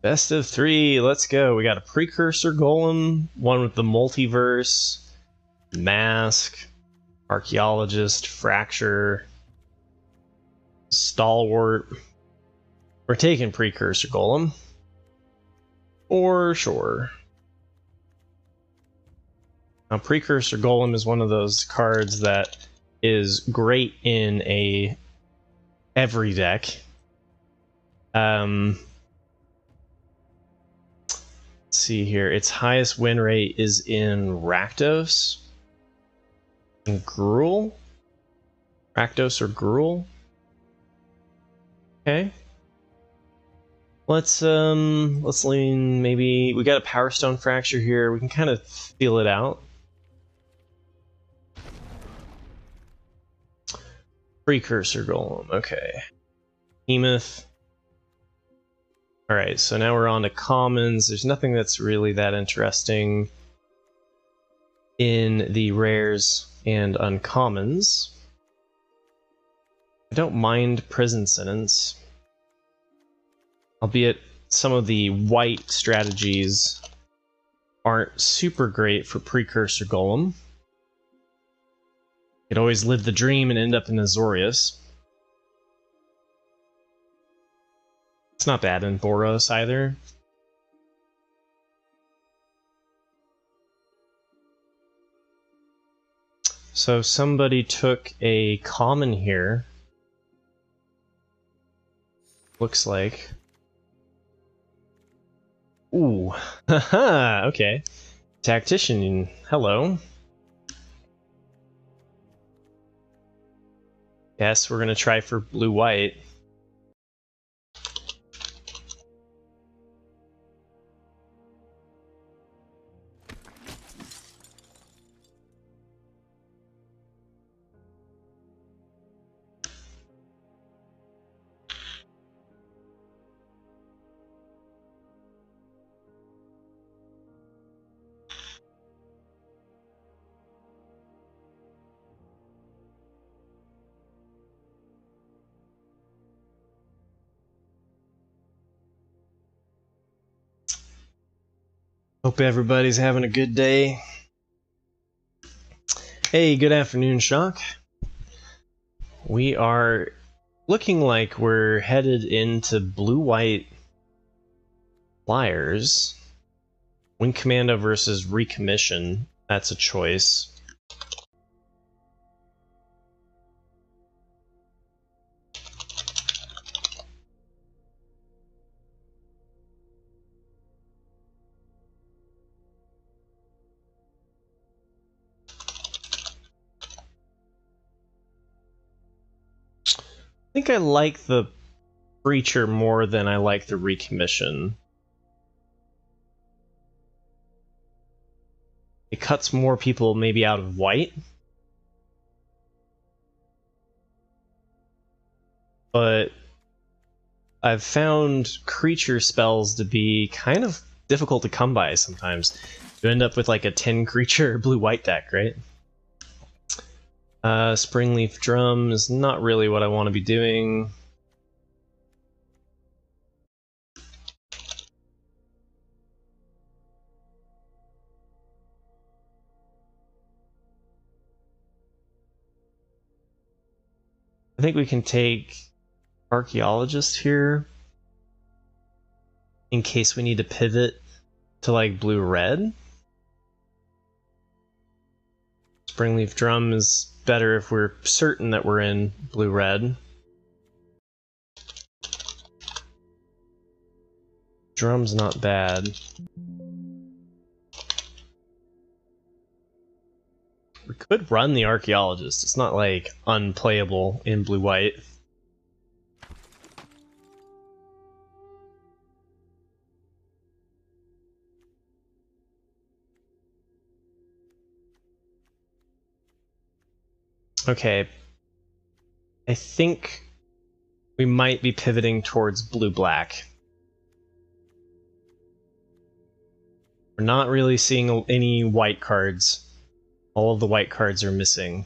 Best of 3, let's go. We got a Precursor Golem, one with the Multiverse, Mask, Archaeologist, Fracture, Stalwart. We're taking Precursor Golem. For sure. Now, Precursor Golem is one of those cards that is great in every deck. Let's see here. Its highest win rate is in Rakdos and Gruul. Rakdos or Gruul. Okay. Let's lean. Maybe we got a Power Stone Fracture here. We can kind of feel it out. Precursor Golem. Okay. Behemoth. Alright, so now we're on to commons. There's nothing that's really that interesting in the rares and uncommons. I don't mind Prison Sentence. Albeit some of the white strategies aren't super great for Precursor Golem. You could always live the dream and end up in AZORIUS. It's not bad in Boros either. So somebody took a common here. Looks like. Ooh, haha, okay. Tactician, hello. Yes, we're gonna try for blue-white. Hope everybody's having a good day. Hey, good afternoon, Shock. We are looking like we're headed into blue-white flyers. Wing Commando versus Recommission. That's a choice. I think I like the Preacher more than I like the Recommission. It cuts more people maybe out of white. But I've found creature spells to be kind of difficult to come by sometimes. You end up with like a 10 creature blue-white deck, right? Springleaf Drum is not really what I want to be doing. I think we can take Archaeologist here in case we need to pivot to like blue-red. Springleaf Drum is better if we're certain that we're in blue-red. Drum's not bad. We could run the Archaeologist. It's not like unplayable in blue-white. Okay. I think we might be pivoting towards blue-black. We're not really seeing any white cards. All of the white cards are missing.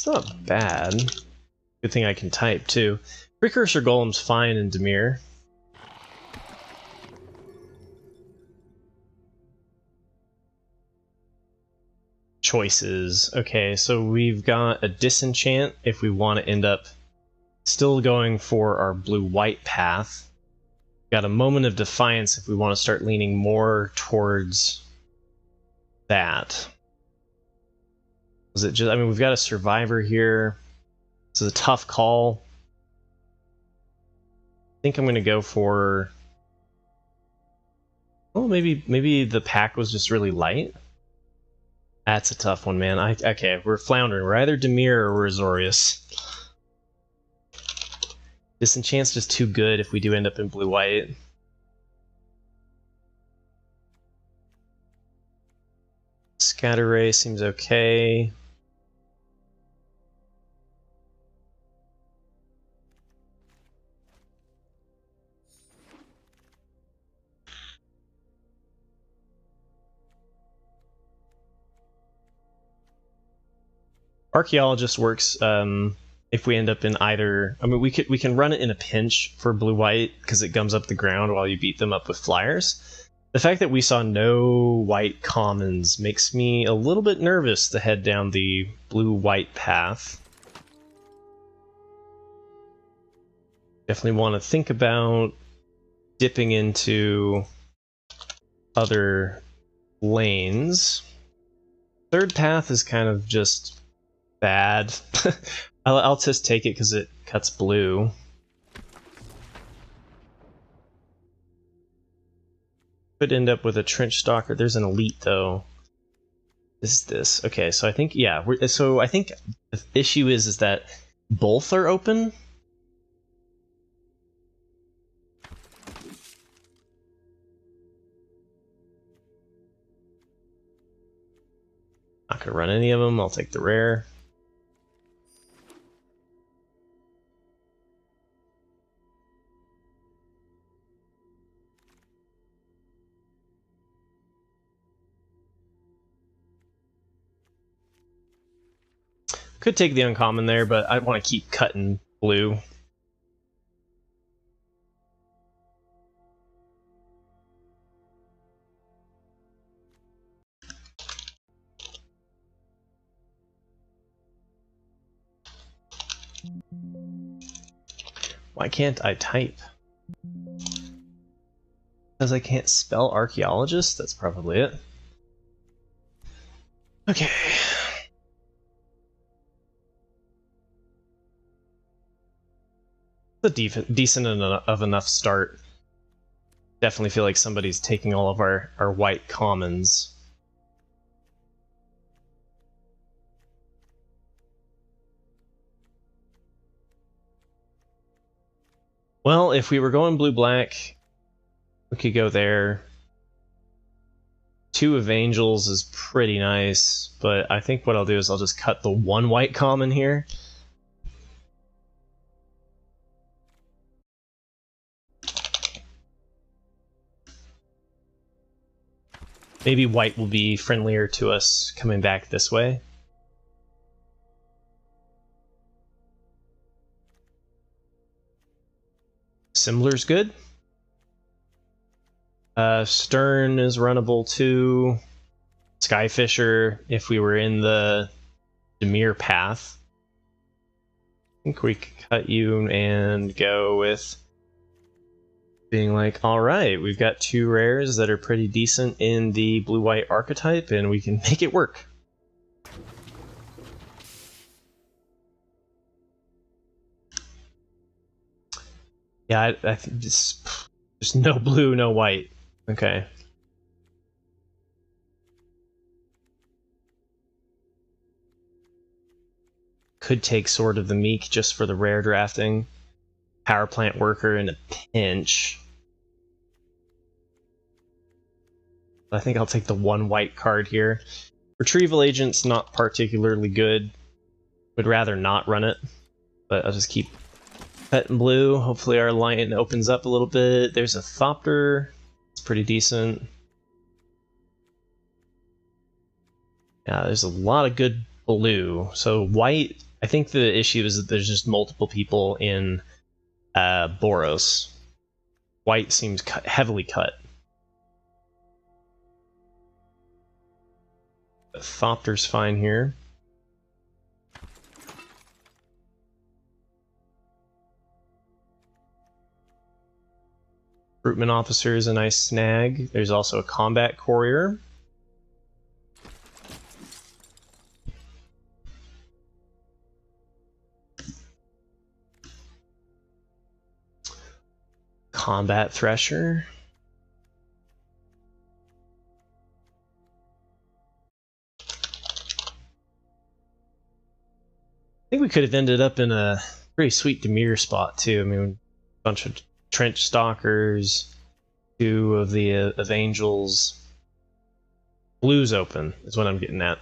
It's not bad. Good thing I can type, too. Precursor Golem's fine in Dimir. Choices. Okay, so we've got a disenchant if we want to end up still going for our blue-white path. Got a moment of defiance if we want to start leaning more towards that. Was it just, I mean, we've got a survivor here. This is a tough call. I think I'm going to go for... Oh, maybe the pack was just really light. That's a tough one, man. Okay, we're floundering. We're either Dimir or we're AZORIUS. Disenchant's just too good if we do end up in blue-white. Scatter Ray seems okay. Archaeologist works if we end up in either. I mean, we can run it in a pinch for blue-white because it gums up the ground while you beat them up with flyers. The fact that we saw no white commons makes me a little bit nervous to head down the blue-white path. Definitely want to think about dipping into other lanes. Third path is kind of just bad. I'll just take it because it cuts blue. Could end up with a trench stalker. There's an elite though. This. Okay, so I think yeah. So I think the issue is that both are open. Not gonna run any of them. I'll take the rare. Could take the uncommon there, but I want to keep cutting blue. Why can't I type? Because I can't spell archaeologist? That's probably it. Okay. A decent enough start. Definitely feel like somebody's taking all of our white commons. Well, if we were going blue-black, we could go there. 2 of Angels is pretty nice, but I think what I'll do is I'll just cut the 1 white common here. Maybe white will be friendlier to us coming back this way. Similar's good. Stern is runnable too. Skyfisher, if we were in the Dimir path. I think we could cut you and go with being like, alright, we've got 2 rares that are pretty decent in the blue-white archetype, and we can make it work. Yeah, I think just no blue, no white. Okay. Could take Sword of the Meek just for the rare drafting. Power Plant Worker in a pinch. I think I'll take the 1 white card here. Retrieval Agent's not particularly good. Would rather not run it, but I'll just keep cutting blue. Hopefully our line opens up a little bit. There's a Thopter. It's pretty decent. Yeah, there's a lot of good blue. So white, I think the issue is that there's just multiple people in Boros. White seems heavily cut. But Thopter's fine here. Recruitment officer is a nice snag. There's also a combat courier. Combat thresher. I think we could have ended up in a pretty sweet Dimir spot too. I mean, a bunch of trench stalkers, 2 of the of angels. Blue's open is what I'm getting at.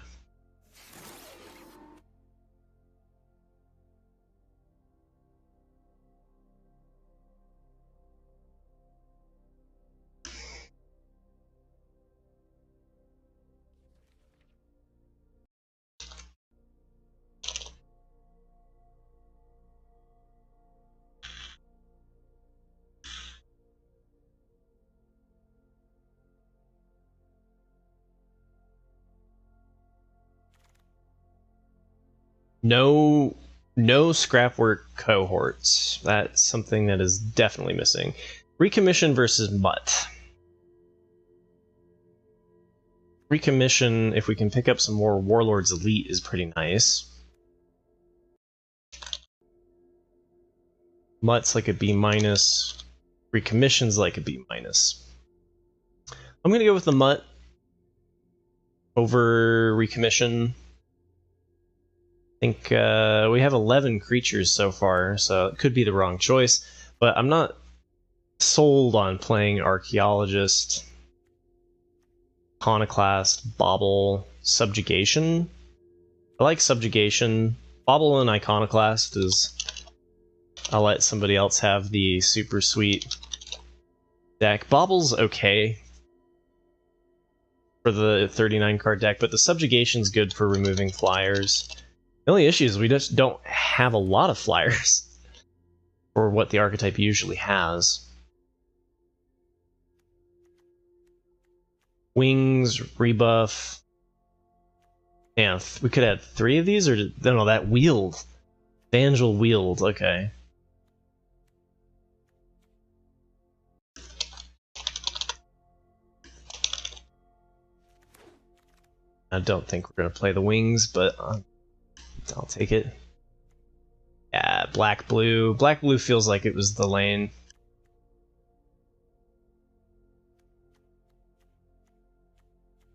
No scrapwork cohorts. That's something that is definitely missing. Recommission versus Mutt. Recommission, if we can pick up some more Warlords Elite, is pretty nice. Mutt's like a B-. Recommission's like a B-. I'm gonna go with the Mutt over Recommission. I think we have 11 creatures so far, so it could be the wrong choice, but I'm not sold on playing Archaeologist, Iconoclast, Bauble, Subjugation. I like Subjugation. Bauble and Iconoclast is... I'll let somebody else have the super sweet deck. Bauble's okay for the 39 card deck, but the Subjugation's good for removing flyers. The only issue is we just don't have a lot of flyers for what the archetype usually has. Wings, rebuff. Yeah, we could add 3 of these, or no, that wield. Evangel wield, okay. I don't think we're going to play the wings, but I'll take it. Yeah, black blue. Black blue feels like it was the lane.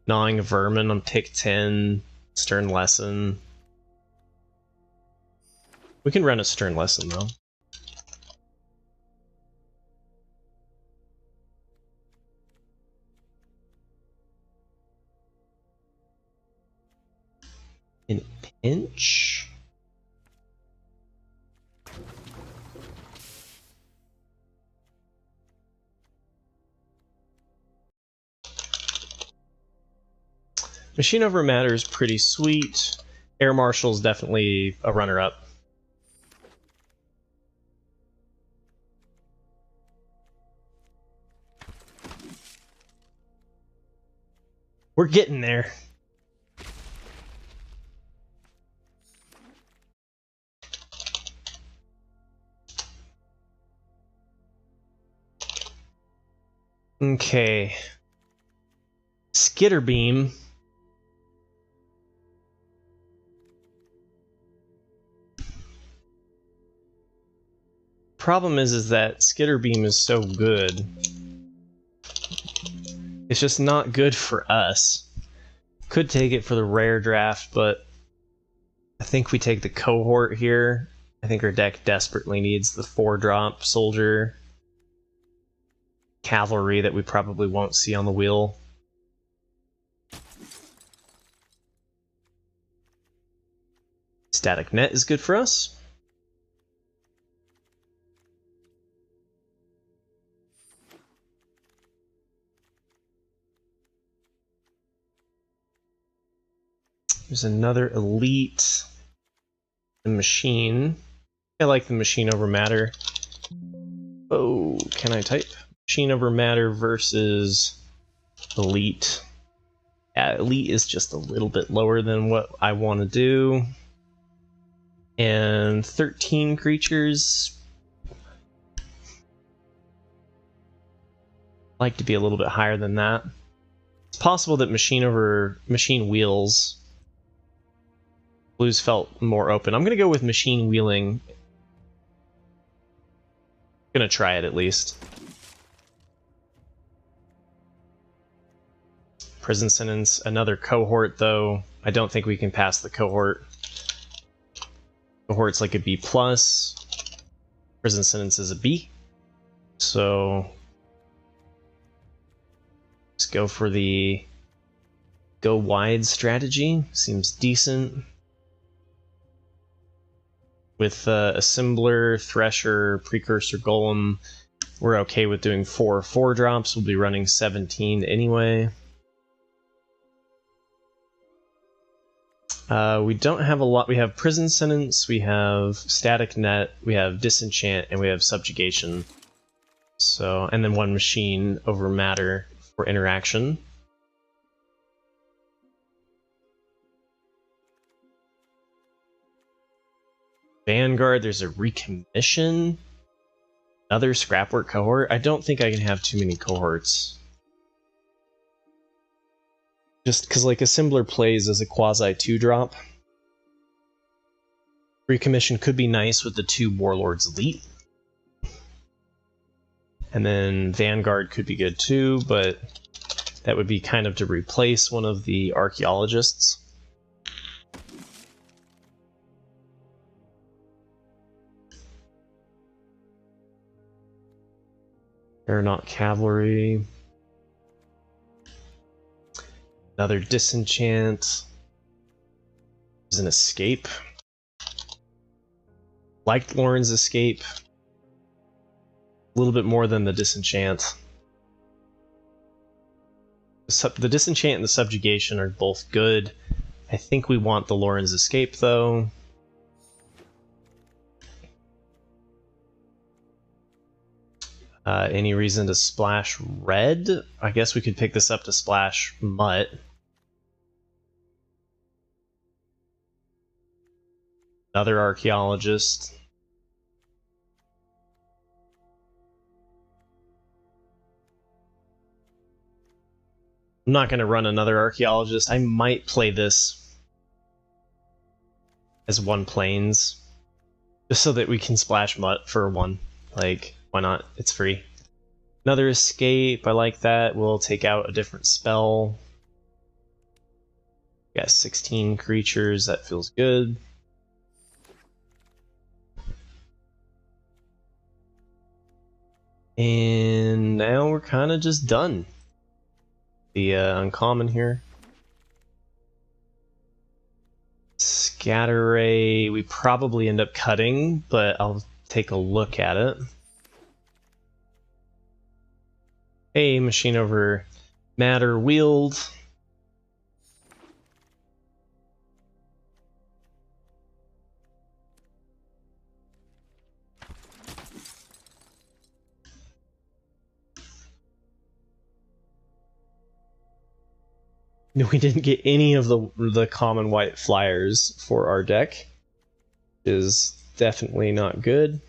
Gnawing Vermin on pick 10. Stern Lesson. We can run a Stern Lesson though. In a pinch. Machine Over Matter is pretty sweet. Air Marshal's definitely a runner-up. We're getting there. Okay. Skitter Beam. Problem is that Skitter Beam is so good. It's just not good for us. Could take it for the rare draft, but I think we take the cohort here. I think our deck desperately needs the 4-drop soldier cavalry that we probably won't see on the wheel. Static Net is good for us. There's another elite. the machine. I like the machine over matter. Oh, can I type? Machine over matter versus elite. Yeah, elite is just a little bit lower than what I want to do. And 13 creatures. I'd like to be a little bit higher than that. It's possible that machine over machine wheels. Blues felt more open. I'm going to go with machine wheeling. I'm going to try it at least. Prison sentence, another cohort though. I don't think we can pass the cohort. Cohort's like a B+. Prison sentence is a B. So let's go for the go wide strategy. Seems decent. With Assembler, Thresher, Precursor Golem, we're okay with doing 4 4-drops. We'll be running 17 anyway. We don't have a lot. We have Prison Sentence, we have Static Net, we have Disenchant, and we have Subjugation. So, and then 1 machine over matter for interaction. Vanguard, there's a Recommission. Another Scrapwork cohort. I don't think I can have too many cohorts. Just because, like, Assembler plays as a quasi 2-drop. Recommission could be nice with the 2 Warlords Elite. And then Vanguard could be good too, but that would be kind of to replace one of the Archaeologists. Aeronaut Cavalry. Another Disenchant. There's an Escape. Liked Lauren's Escape. A little bit more than the Disenchant. The Disenchant and the Subjugation are both good. I think we want the Lauren's Escape, though. Any reason to splash red? I guess we could pick this up to splash Mutt. Another Archaeologist. I'm not going to run another Archaeologist. I might play this as 1 planes. Just so that we can splash Mutt for 1. Like, why not? It's free. Another Escape, I like that. We'll take out a different spell. Got 16 creatures, that feels good. And now we're kind of just done. The uncommon here. Scatter Ray, we probably end up cutting, but I'll take a look at it. Hey, machine over matter wield. We didn't get any of the common white flyers for our deck. Is definitely not good.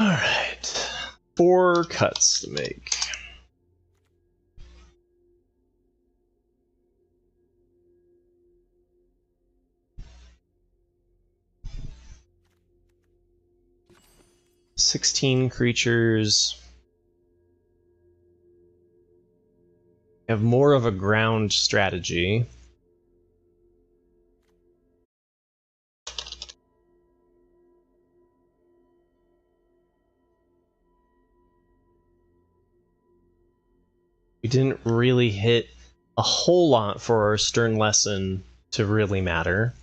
Alright, 4 cuts to make. $16 creatures. We have more of a ground strategy. We didn't really hit a whole lot for our Stern Lesson to really matter.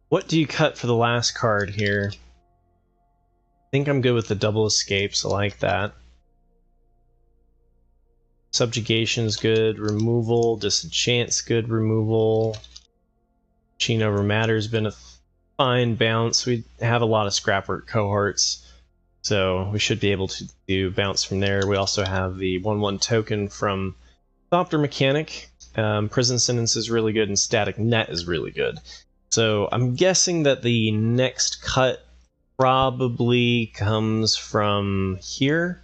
What do you cut for the last card here? I think I'm good with the double escapes. I like that. Subjugation's good. Removal. Disenchant's good. Removal. Chain Over Matter's been a fine bounce. We have a lot of scrapwork cohorts, so we should be able to do bounce from there. We also have the 1/1 token from Thopter Mechanic. Prison Sentence is really good, and Static Net is really good. So I'm guessing that the next cut probably comes from here.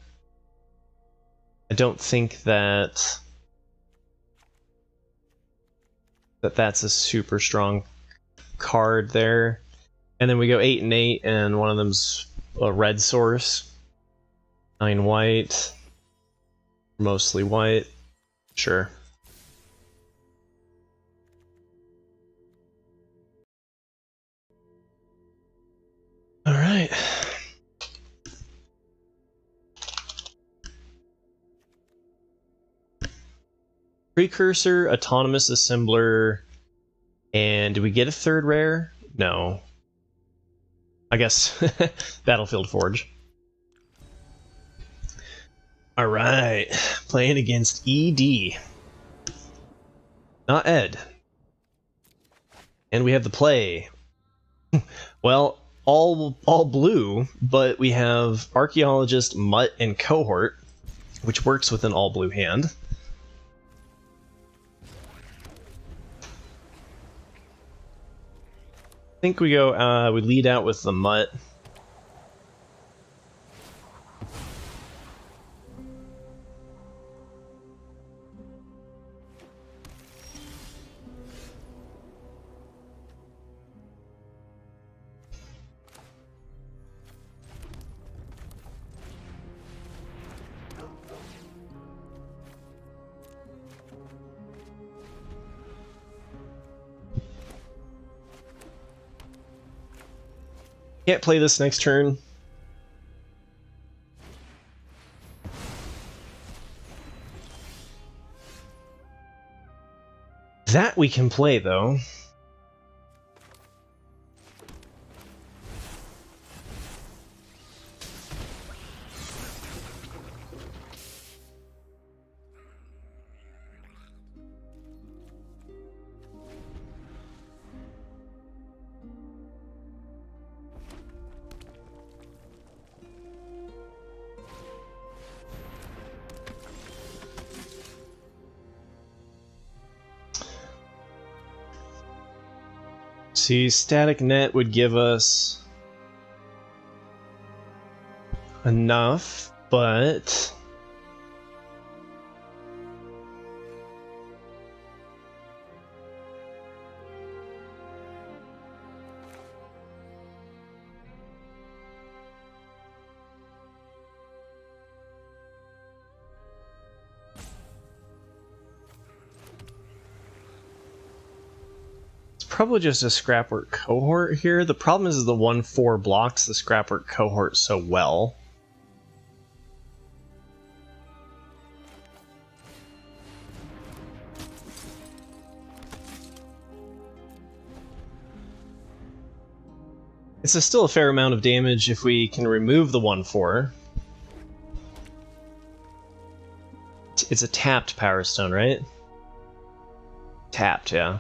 I don't think that that's a super strong card there. And then we go 8 and 8, and one of them's a red source. 9 white. Mostly white. Sure. Alright. Precursor, Autonomous Assembler, and do we get a third rare? No. I guess Battlefield Forge. Alright, playing against ED. Not Ed. And we have the play. Well, all blue, but we have Archaeologist, Mutt, and Cohort, which works with an all blue hand. I think we go, we lead out with the Mutt. Can't play this next turn. That we can play, though. See, Static Net would give us enough, but probably just a Scrapwork Cohort here. The problem is the 1/4 blocks the Scrapwork Cohort so well. It's still a fair amount of damage if we can remove the 1/4. It's a tapped Power Stone, right? Tapped, yeah.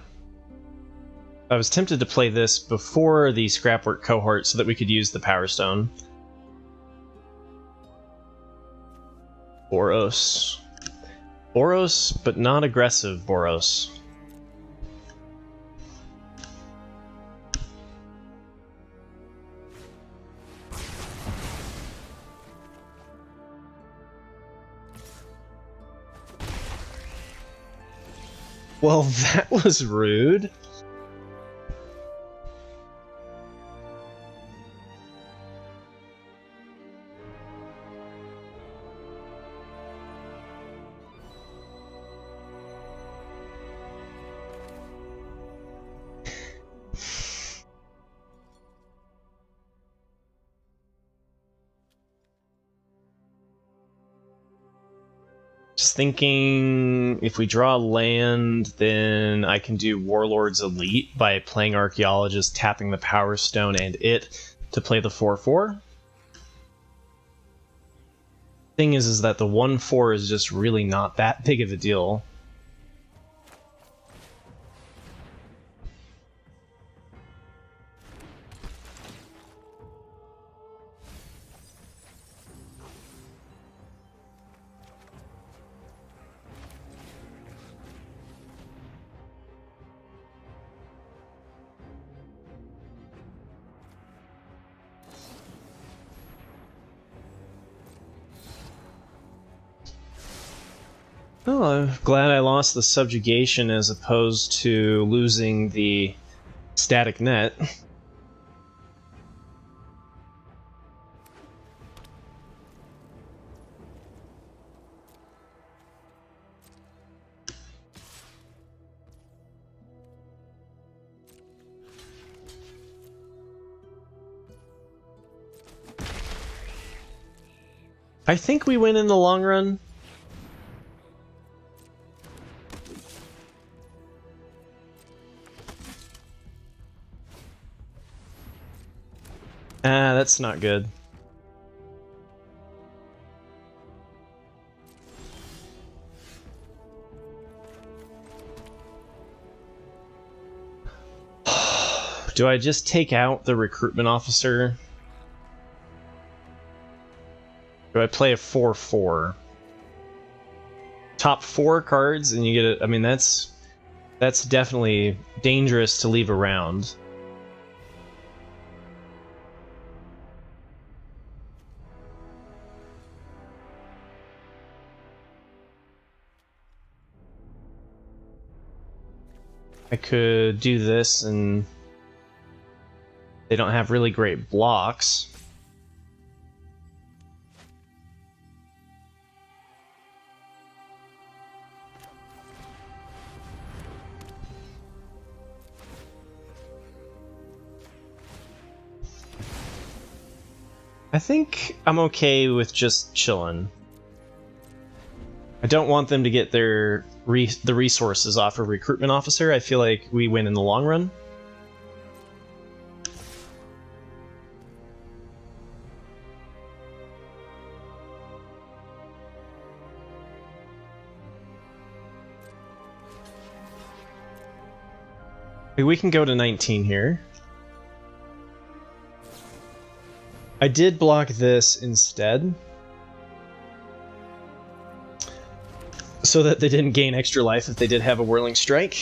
I was tempted to play this before the Scrapwork Cohort so that we could use the Power Stone. Boros. Boros, but not aggressive Boros. Well, that was rude. Just thinking, if we draw land, then I can do Warlord's Elite by playing Archaeologist, tapping the Power Stone and it to play the 4/4. Thing is that the 1/4 is just really not that big of a deal. Oh, I'm glad I lost the subjugation as opposed to losing the static net. I think we win in the long run. Ah, that's not good. Do I just take out the recruitment officer? Do I play a 4/4? Top 4 cards and you get it. I mean, that's definitely dangerous to leave around. I could do this and they don't have really great blocks. I think I'm okay with just chilling. I don't want them to get the resources off a recruitment officer. I feel like we win in the long run. We can go to 19 here. I did block this instead, so that they didn't gain extra life if they did have a Whirling Strike.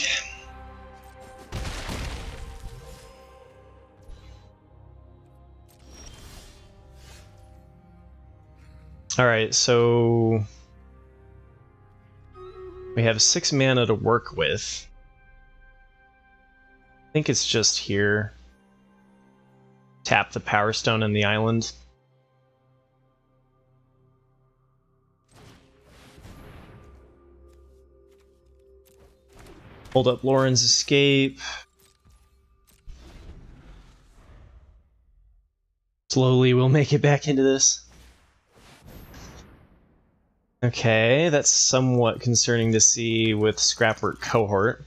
Alright, so we have 6 mana to work with. I think it's just here. Tap the Power Stone in the island. Hold up Lauren's Escape. Slowly we'll make it back into this. Okay, that's somewhat concerning to see with Scrapwork Cohort.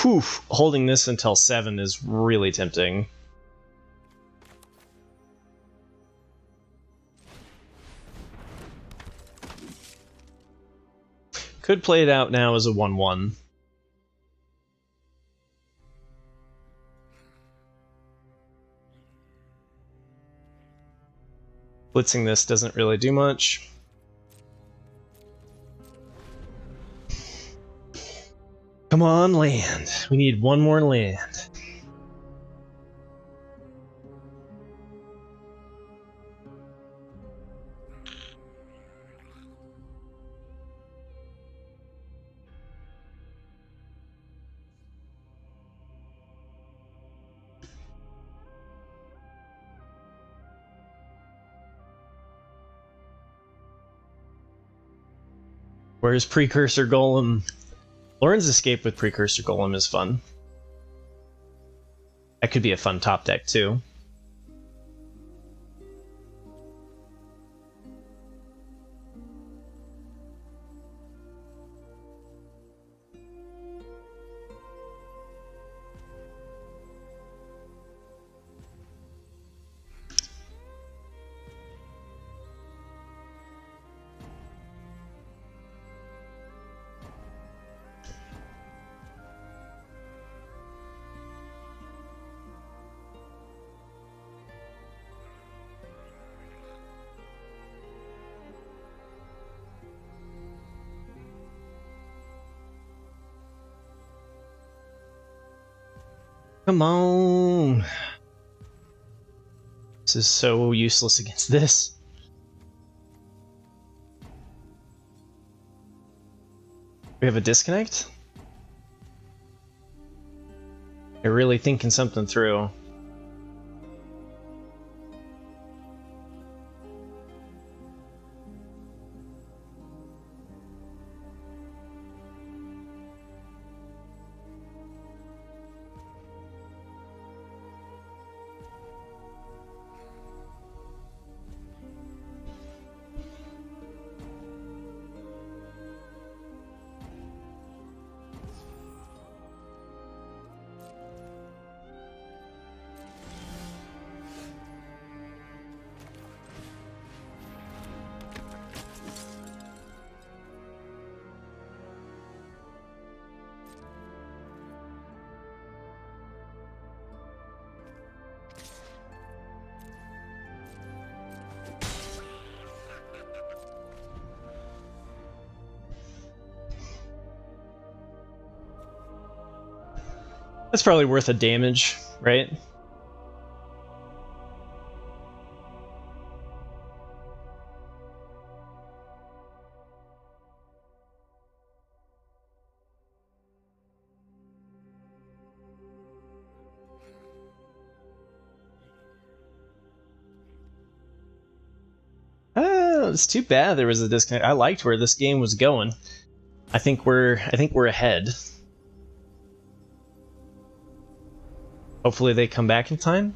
Whew, holding this until 7 is really tempting. Could play it out now as a 1/1. Blitzing this doesn't really do much. Come on, land. We need one more land. Where's Precursor Golem? Lauren's Escape with Precursor Golem is fun. That could be a fun top deck too. Come on! This is so useless against this. We have a disconnect? They're really thinking something through. That's probably worth a damage, right? It's too bad there was a disconnect. I liked where this game was going. I think we're ahead. Hopefully they come back in time.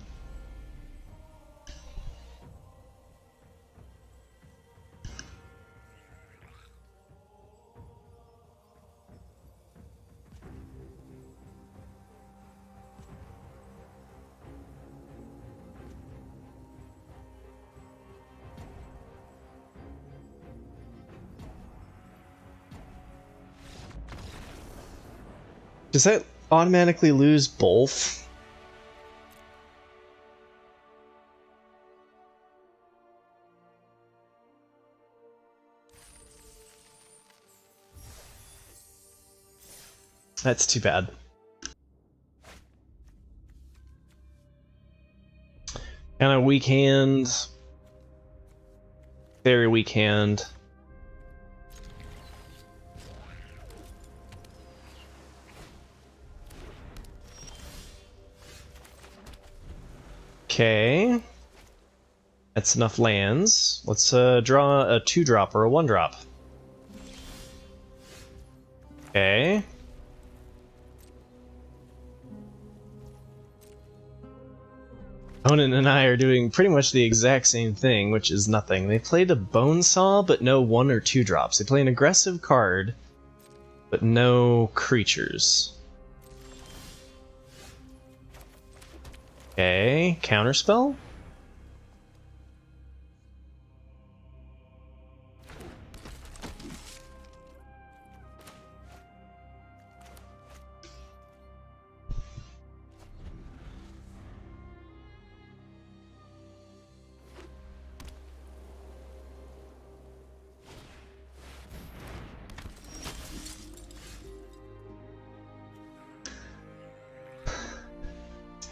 Does that automatically lose both? That's too bad. Kind of weak hand. Very weak hand. Okay. That's enough lands. Let's draw a 2-drop or a 1-drop. Okay. Conan and I are doing pretty much the exact same thing, which is nothing. They played a Bonesaw, but no 1 or 2 drops. They play an aggressive card, but no creatures. Okay, counterspell?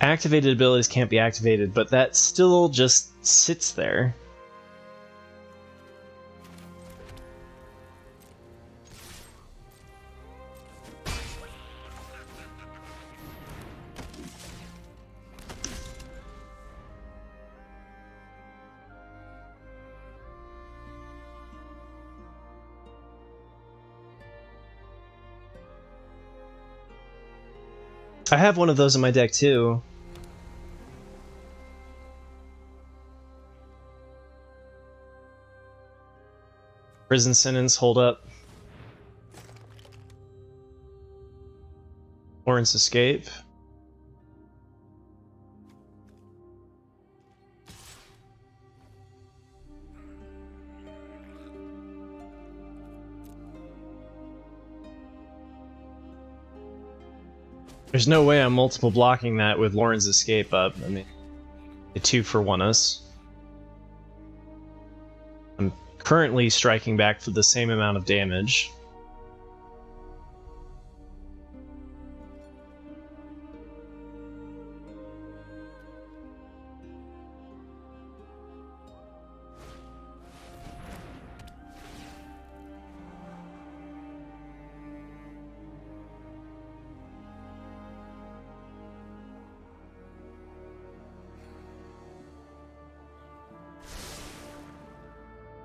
Activated abilities can't be activated, but that still just sits there. I have one of those in my deck too. Prison sentence, hold up. Lawrence escape. There's no way I'm multiple blocking that with Lauren's escape up. I mean, a 2-for-1 us. I'm currently striking back for the same amount of damage.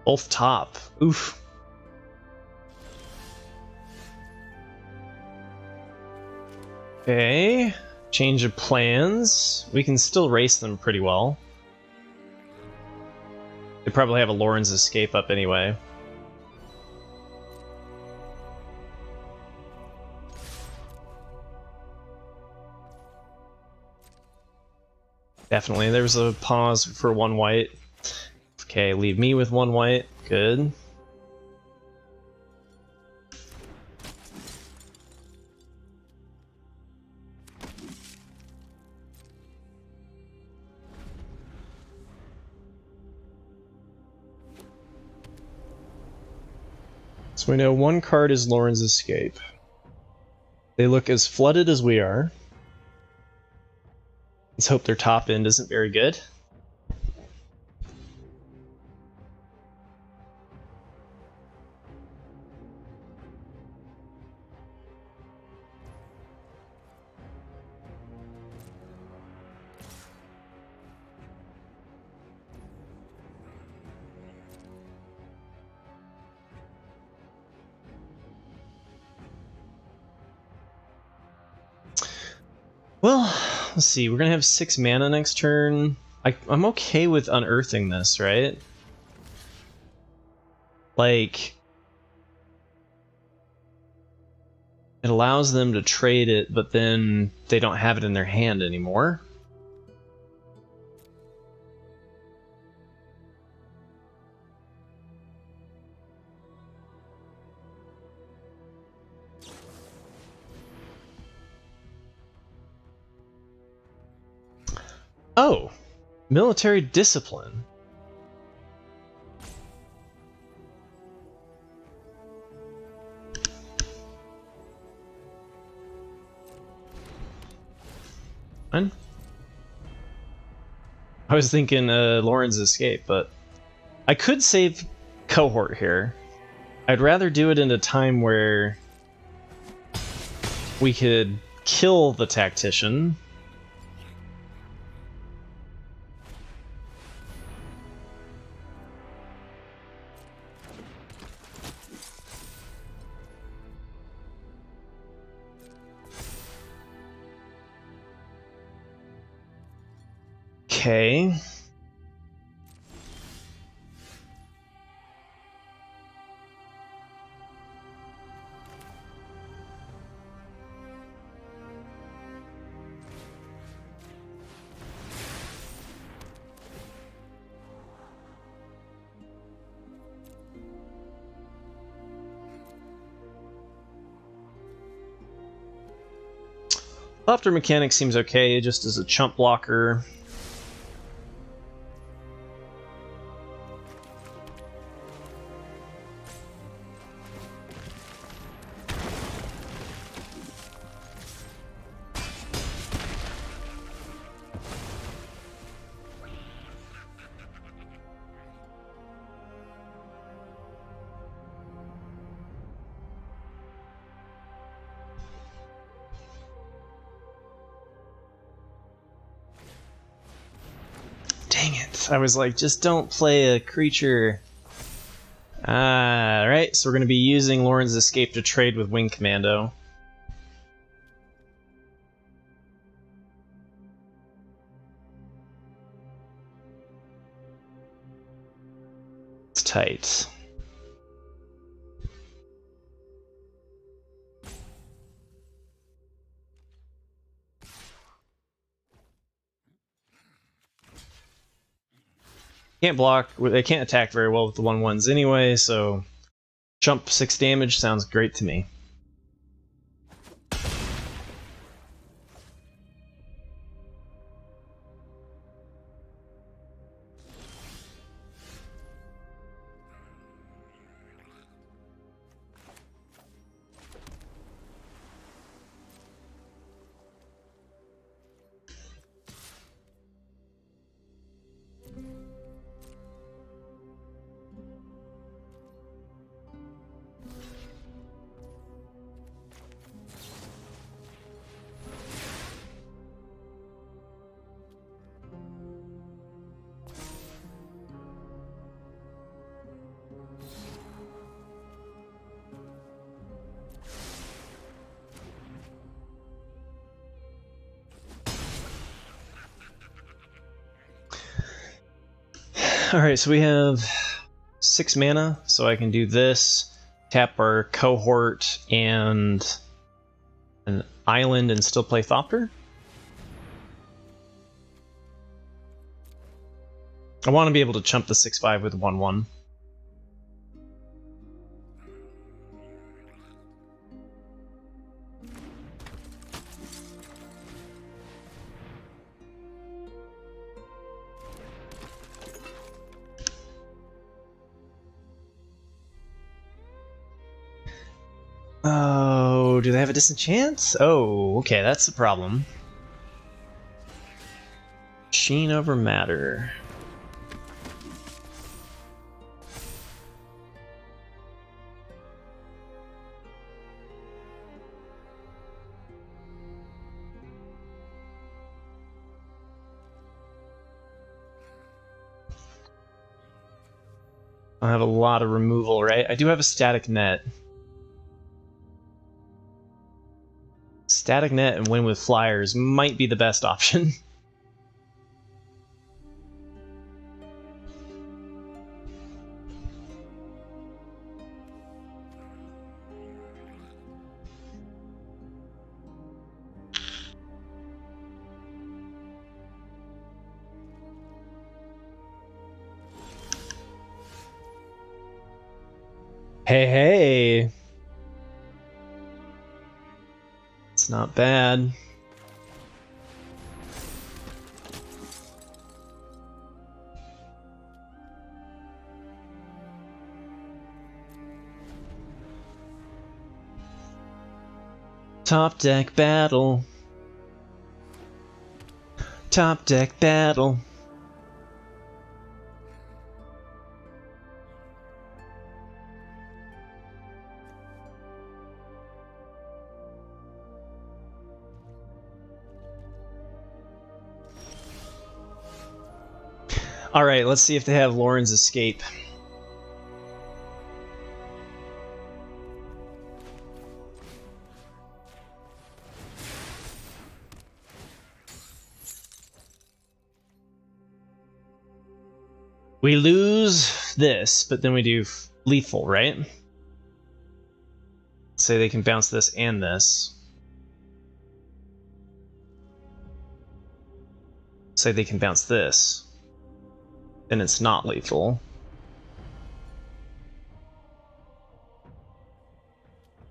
Both top. Oof. Okay. Change of plans. We can still race them pretty well. They probably have a Lauren's escape up anyway. Definitely. There's a pause for 1 white. Okay, leave me with 1 white. Good. So we know 1 card is Lauren's escape. They look as flooded as we are. Let's hope their top end isn't very good. Well, let's see. We're gonna have 6 mana next turn. I'm okay with unearthing this, right? Like, it allows them to trade it, but then they don't have it in their hand anymore. Oh, military discipline. Fine. I was thinking Lauren's escape, but I could save cohort here. I'd rather do it in a time where we could kill the tactician. Okay. Lofter mechanic seems okay, just as a chump blocker. Dang it. I was like, just don't play a creature. Alright, so we're going to be using Lauren's escape to trade with Wing Commando. tight. Can't block, they can't attack very well with the 1/1s anyway, so jump 6 damage sounds great to me. Alright, so we have 6 mana, so I can do this, tap our cohort and an island and still play Thopter. I want to be able to chump the 6/5 with 1/1. Oh, do they have a disenchant? Oh, okay, that's the problem. Sheen over matter. I have a lot of removal, right? I do have a static net. Static net and win with flyers might be the best option. Hey. It's not bad. Top deck battle. Top deck battle. Alright, let's see if they have Lauren's Escape. We lose this, but then we do lethal, right? Say they can bounce this and this. Say they can bounce this. Then it's not lethal.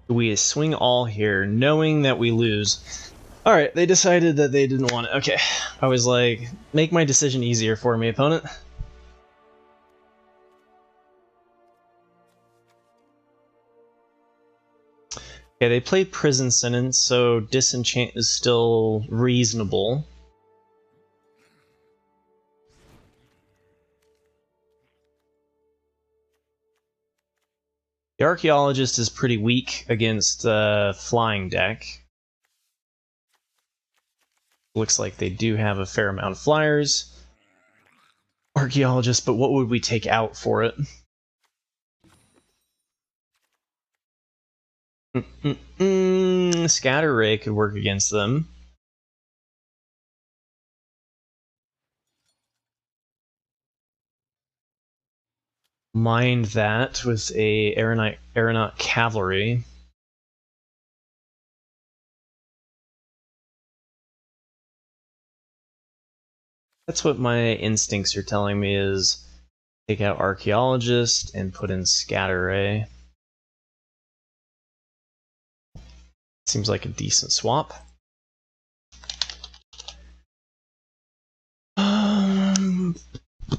We swing all here, knowing that we lose. Alright, they decided that they didn't want it. Okay, I was like, make my decision easier for me, opponent. Okay, they played Prison Sentence, so Disenchant is still reasonable. The Archaeologist is pretty weak against the flying deck. Looks like they do have a fair amount of flyers. Archaeologist, but what would we take out for it? Scatter Ray could work against them. mind that with a aeronaut cavalry. That's what my instincts are telling me, is take out archaeologist and put in scatter ray. Seems like a decent swap.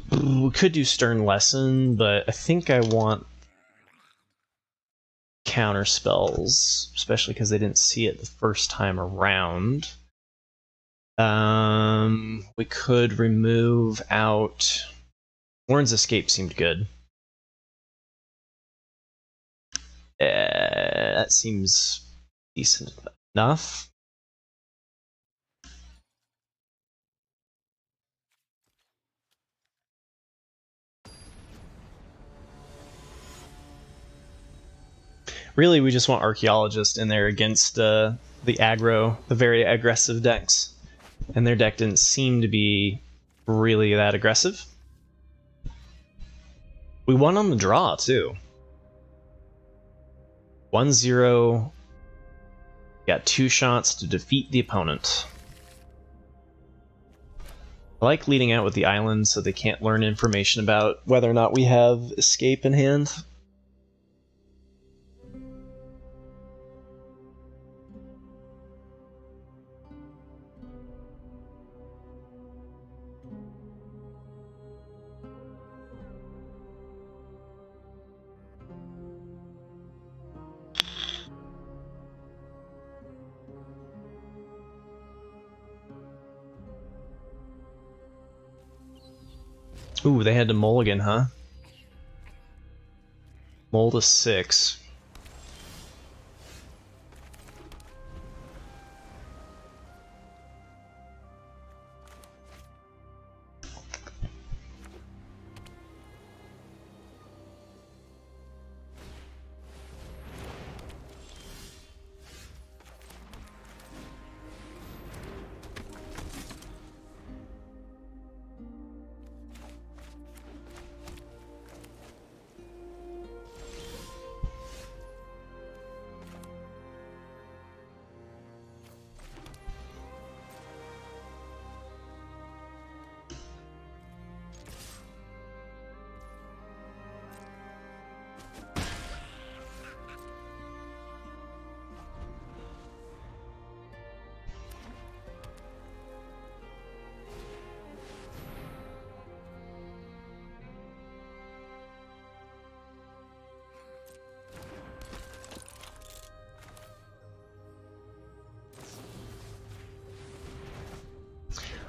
We could do stern lesson, but I think I want counter spells, especially because they didn't see it the first time around. We could remove out... Warren's Escape seemed good. That seems decent enough. Really, we just want Archaeologist in there against the aggro, the very aggressive decks. And their deck didn't seem to be really that aggressive. We won on the draw, too. 1-0. Got 2 shots to defeat the opponent. I like leading out with the island so they can't learn information about whether or not we have escape in hand. Ooh, they had to mulligan, huh? Mull to 6.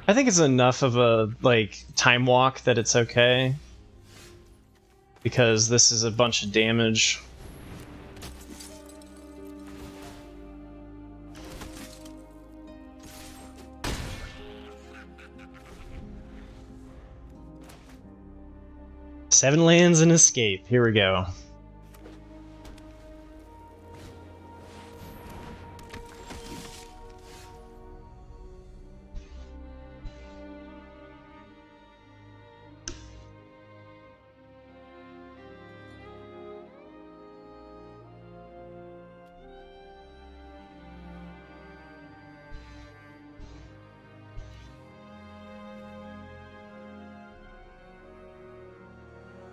I think it's enough of a, like, time walk that it's okay. Because this is a bunch of damage. Seven lands and escape. Here we go.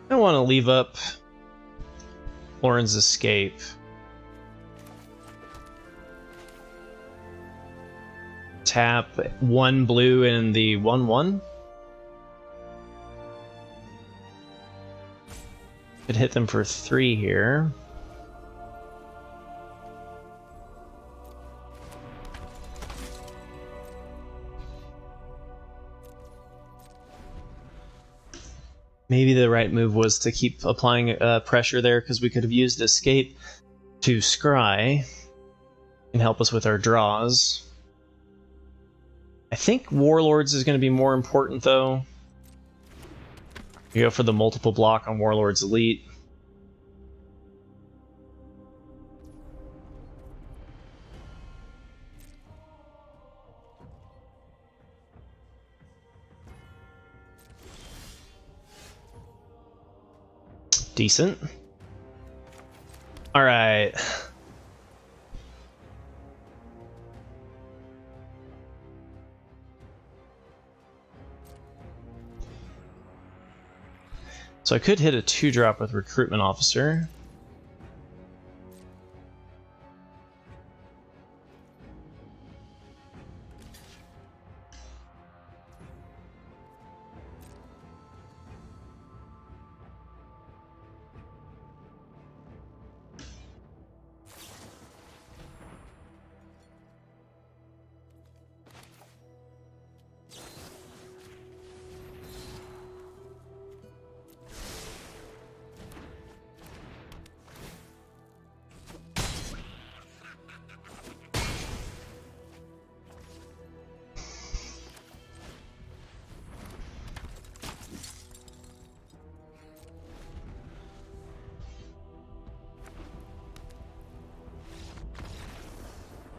I want to leave up Lauren's Escape. Tap 1 blue in the 1/1. Could hit them for 3 here. Maybe the right move was to keep applying pressure there, because we could have used Escape to scry and help us with our draws. I think Warlords is going to be more important, though. You go for the multiple block on Warlords Elite. Decent. All right. So I could hit a 2-drop with Recruitment Officer.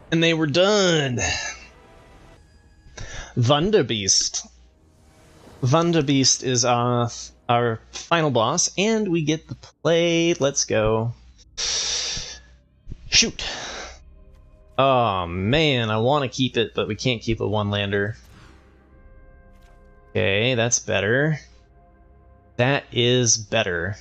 And they were done. Wunderbeast. Wunderbeast is our final boss, and we get the play. Let's go. Shoot. Oh man, I want to keep it, but we can't keep a 1-lander. Okay, that's better. That is better.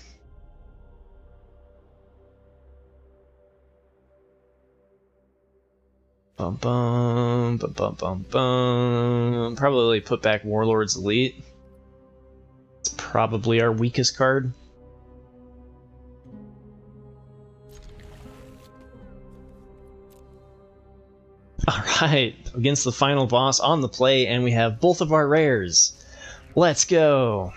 Bum bum bum bum bum bum. Probably put back Warlord's Elite. It's probably our weakest card. Alright, against the final boss on the play, and we have both of our rares. Let's go!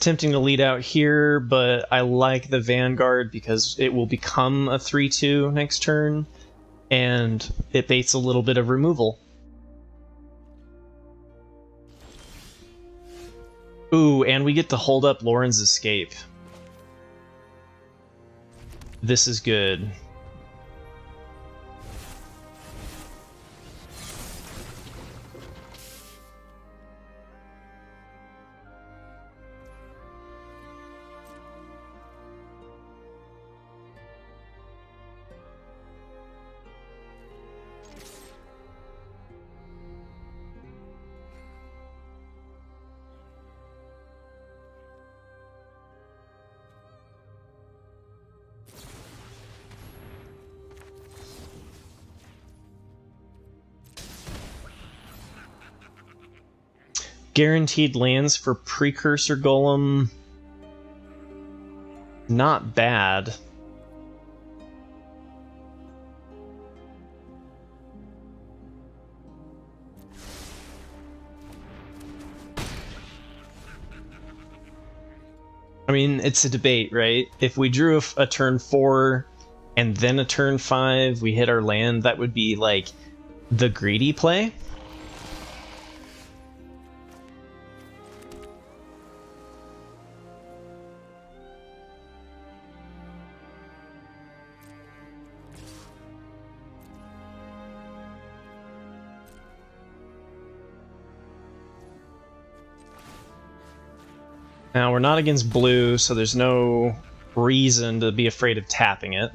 Tempting to lead out here, but I like the Vanguard because it will become a 3/2 next turn, and it baits a little bit of removal. Ooh, and we get to hold up Lauren's Escape. This is good. Guaranteed lands for Precursor Golem. Not bad. I mean, it's a debate, right? If we drew a turn 4 and then a turn 5, we hit our land, that would be like the greedy play. Now, we're not against blue, so there's no reason to be afraid of tapping it.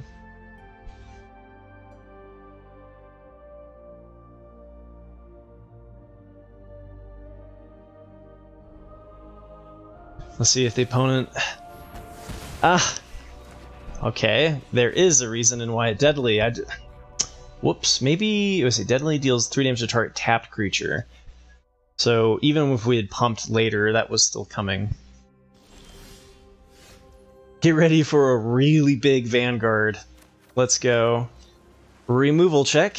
Let's see if the opponent... Ah! Okay, there is a reason in why it deadly. Whoops, maybe it was a deadly deals 3 damage to target tapped creature. So even if we had pumped later, that was still coming. Get ready for a really big Vanguard. Let's go. Removal check.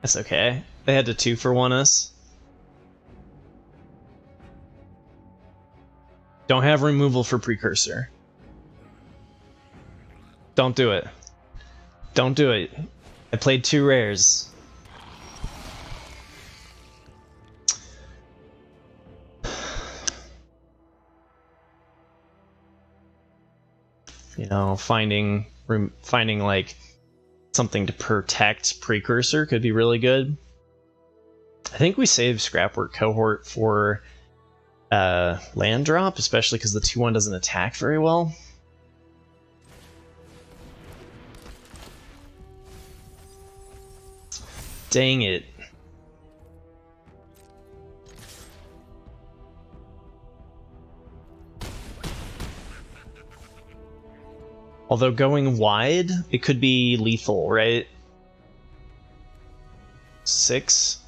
That's okay. They had to 2-for-1 us. Don't have removal for Precursor. Don't do it. Don't do it. I played 2 rares. You know, finding like something to protect Precursor could be really good. I think we saved Scrapwork Cohort for land drop, especially because the 2/1 doesn't attack very well. Dang it. Although going wide, it could be lethal, right? 6.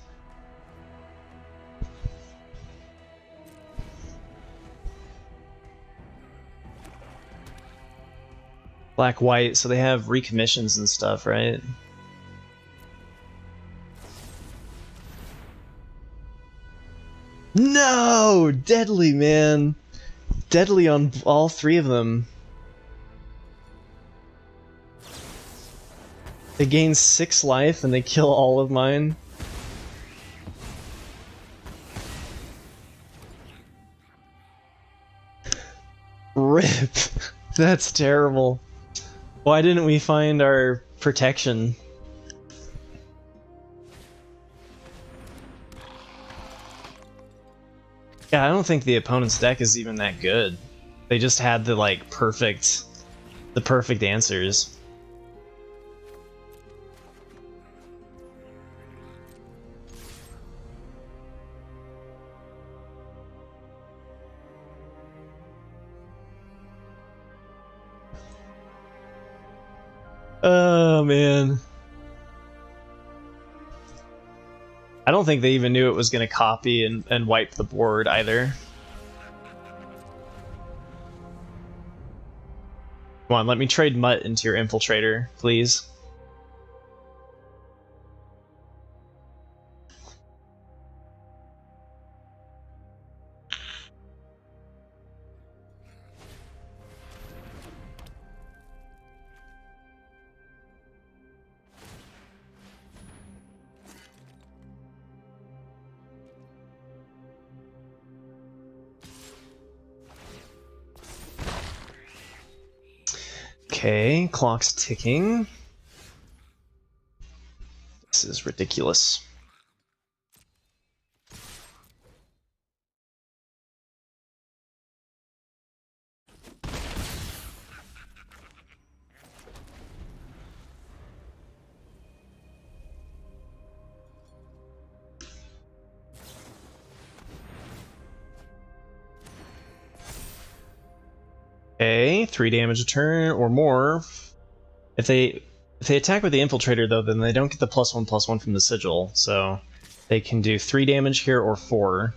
Black, white, so they have recommissions and stuff, right? No! Deadly, man! Deadly on all 3 of them. They gain 6 life and they kill all of mine. RIP! That's terrible. Why didn't we find our protection? Yeah, I don't think the opponent's deck is even that good. They just had the like perfect answers. Oh man. I don't think they even knew it was going to copy and wipe the board either. Come on, let me trade Mutt into your Infiltrator, please. Okay, clock's ticking. This is ridiculous. Okay, 3 damage a turn or more. If they attack with the Infiltrator though, then they don't get the +1/+1 from the Sigil, so they can do 3 damage here or 4.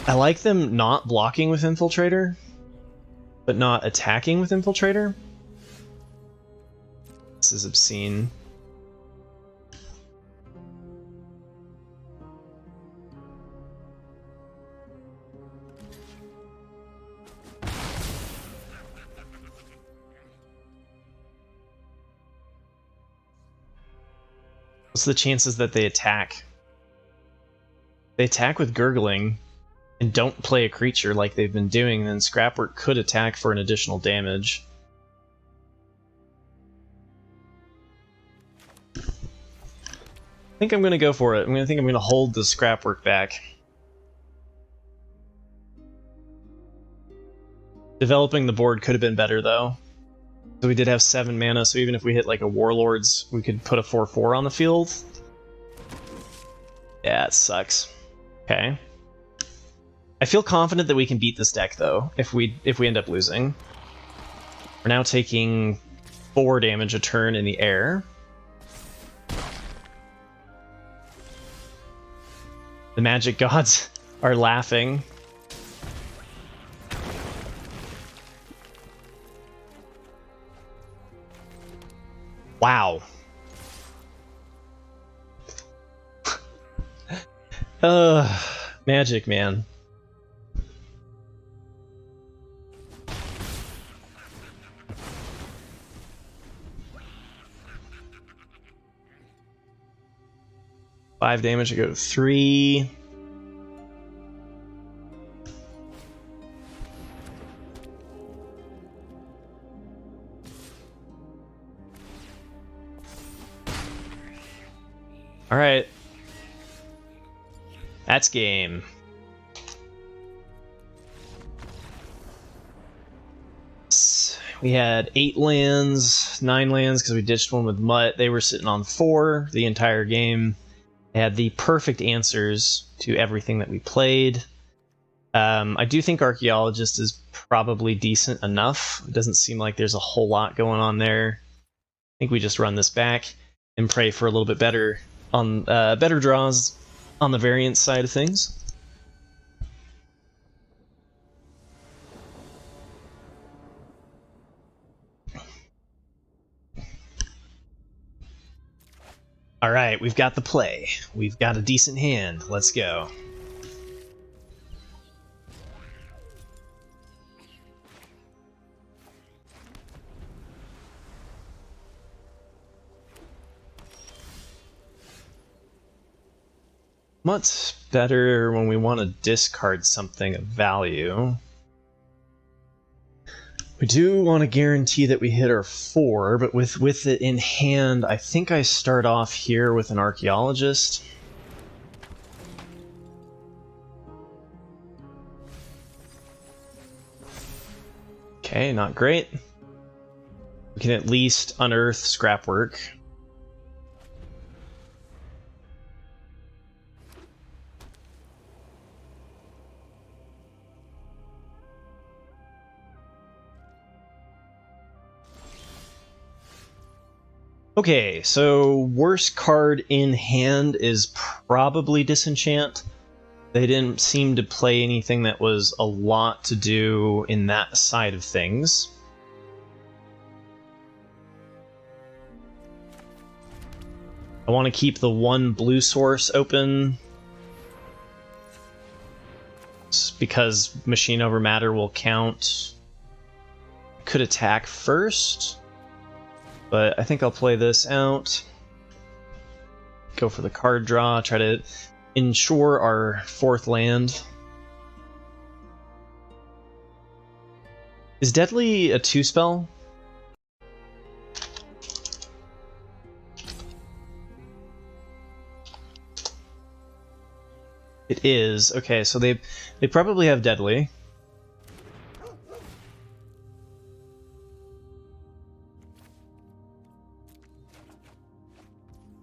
I like them not blocking with Infiltrator, but not attacking with Infiltrator. This is obscene. What's the chances that they attack? They attack with Gurgling and don't play a creature like they've been doing, then Scrapwork could attack for an additional damage. I think I'm going to go for it. I think I'm going to hold the Scrapwork back. Developing the board could have been better though. So we did have 7 mana, so even if we hit like a Warlords, we could put a 4/4 on the field. Yeah, it sucks. Okay. I feel confident that we can beat this deck though, if we end up losing. We're now taking 4 damage a turn in the air. The Magic Gods are laughing. Wow. Magic, man. Five damage, I go to 3. All right. That's game. We had 8 lands, 9 lands because we ditched one with Mutt. They were sitting on 4 the entire game. They had the perfect answers to everything that we played. I do think Archaeologist is probably decent enough. It doesn't seem like there's a whole lot going on there. I think we just run this back and pray for a little bit better on better draws on the variance side of things. All right, we've got the play. We've got a decent hand. Let's go. Much better when we want to discard something of value. We do want to guarantee that we hit our 4, but with it in hand, I think I start off here with an Archaeologist. Okay, not great. We can at least unearth Scrapwork. Okay, so worst card in hand is probably Disenchant. They didn't seem to play anything that was a lot to do in that side of things. I want to keep the 1 blue source open because Machine Over Matter will count. Could attack first. But I think I'll play this out. Go for the card draw, try to ensure our 4th land. Is Deadly a 2-spell? It is. Okay, so they probably have Deadly.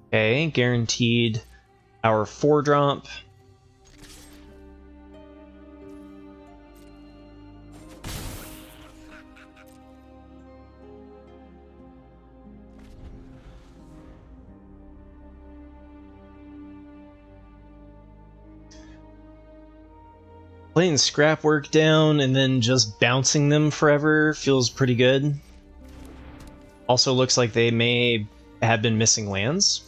Okay, guaranteed our 4-drop. Playing Scrapwork down and then just bouncing them forever feels pretty good. Also looks like they may have been missing lands.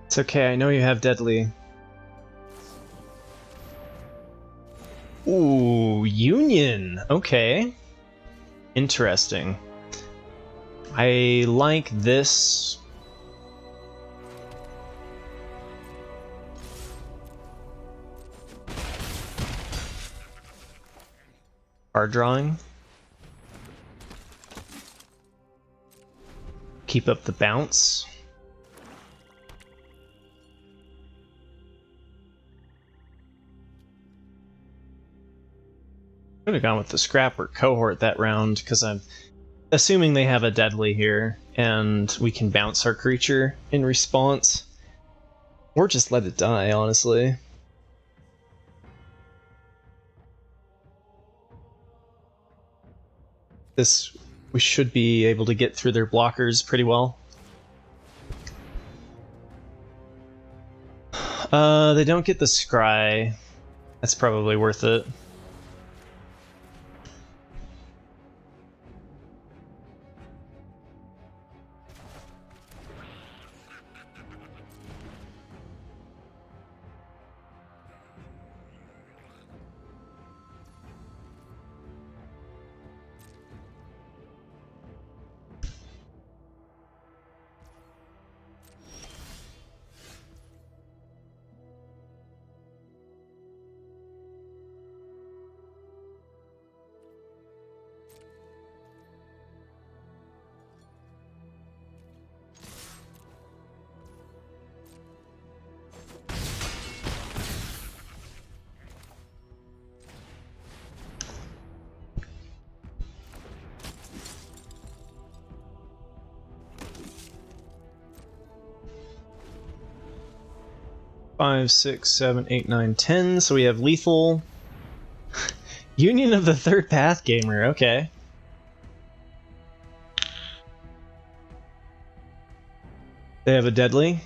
It's okay, I know you have Deadly. Ooh, Union! Okay. Interesting. I like this. Card drawing. Keep up the bounce. I would have gone with the Scrapwork cohort that round, because I'm assuming they have a Deadly here, and we can bounce our creature in response. Or just let it die, honestly. This We should be able to get through their blockers pretty well. They don't get the scry. That's probably worth it. Five, 6, 7, 8, 9, 10. So we have lethal. Union of the Third Path Gamer, okay. They have a deadly.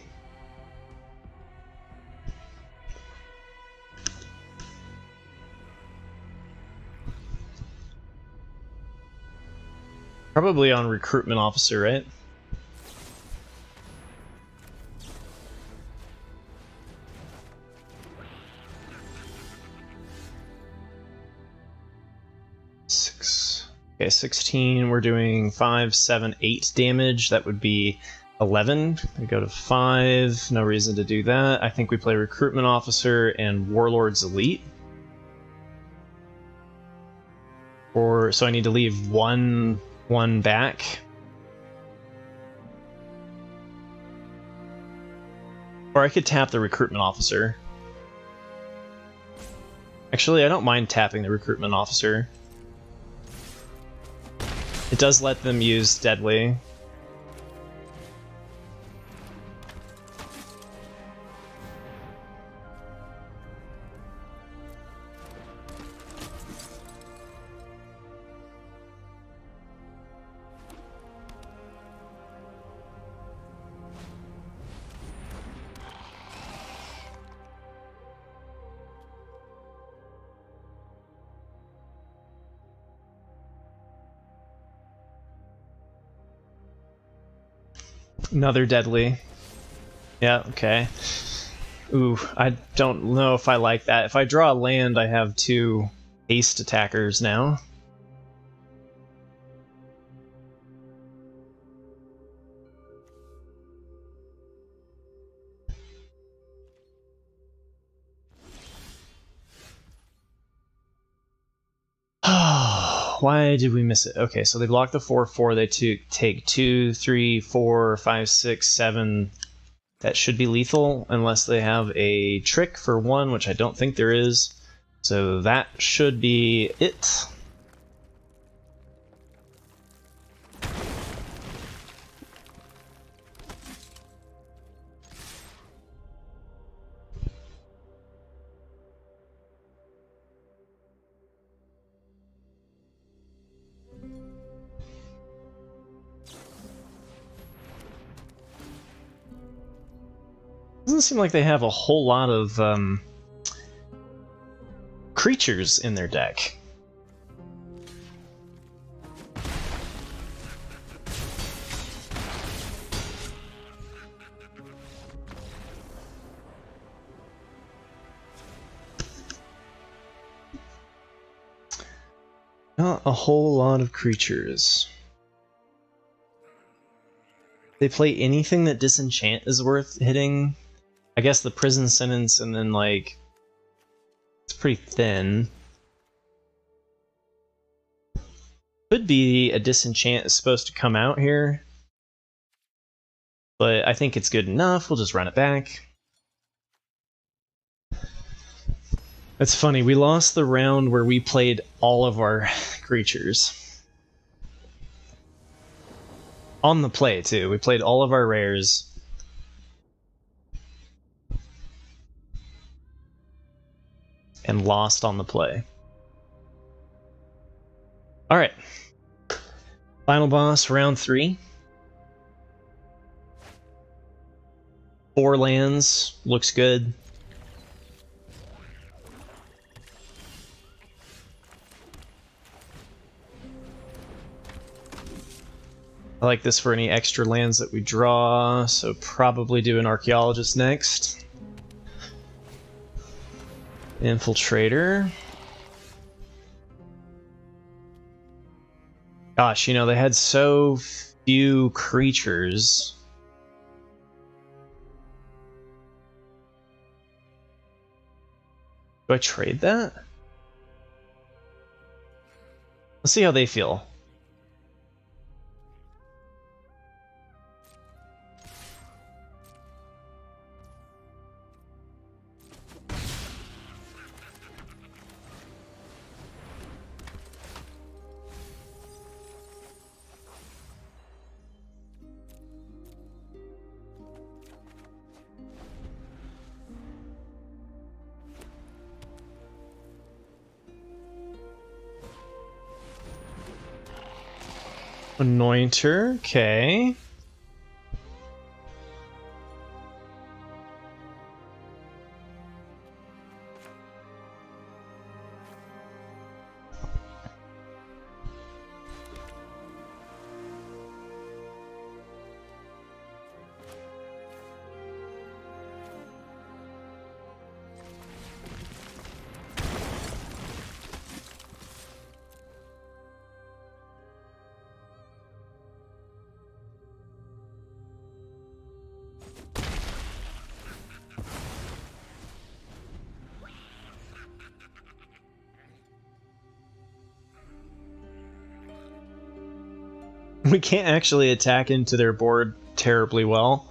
Probably on recruitment officer, right? Okay, 16. We're doing 5, 7, 8 damage. That would be 11. We go to 5. No reason to do that. I think we play Recruitment Officer and Warlord's Elite. So I need to leave one back. Or I could tap the Recruitment Officer. Actually, I don't mind tapping the Recruitment Officer. It does let them use deadly. Another deadly. Yeah, okay. Ooh, I don't know if I like that. If I draw a land, I have 2 haste attackers now. Why did we miss it? Okay, so they block the 4/4. They take 2, 3, 4, 5, 6, 7. That should be lethal unless they have a trick for 1, which I don't think there is. So that should be it. Doesn't seem like they have a whole lot of creatures in their deck. Not a whole lot of creatures. They play anything that disenchant is worth hitting. I guess the prison sentence, and then like it's pretty thin. Could be a disenchant is supposed to come out here, but I think it's good enough. We'll just run it back. It's funny, we lost the round where we played all of our creatures. On the play, too. We played all of our rares. And lost on the play. Alright. Final boss, round 3. 4 lands, looks good. I like this for any extra lands that we draw, so probably do an Archaeologist next. Infiltrator. Gosh, you know, they had so few creatures. Do I trade that? Let's see how they feel. Anointer, okay. We can't actually attack into their board terribly well.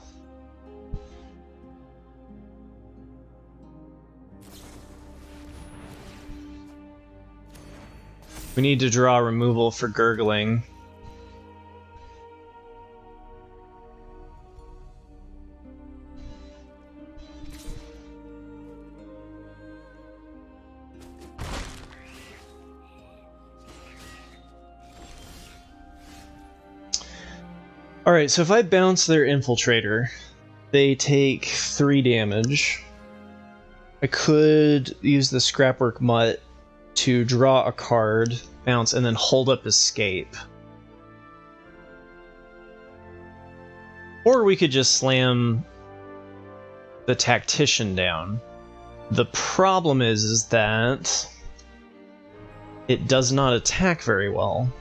We need to draw removal for gurgling. Alright, so if I bounce their Infiltrator, they take 3 damage. I could use the Scrapwork Mutt to draw a card, bounce, and then hold up Escape. Or we could just slam the Tactician down. The problem is that it does not attack very well.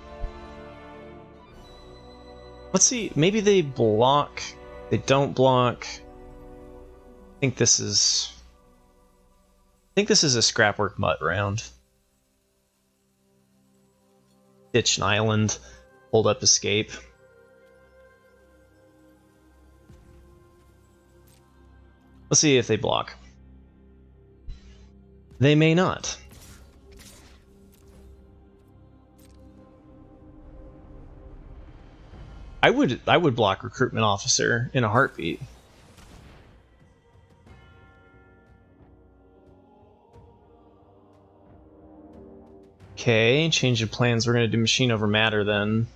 Let's see, maybe they block. They don't block. I think this is a Scrapwork Mutt round. Ditch an island, hold up Escape. Let's see if they block. They may not. I would block Recruitment Officer in a heartbeat. Okay, change of plans. We're gonna do Machine over Matter then.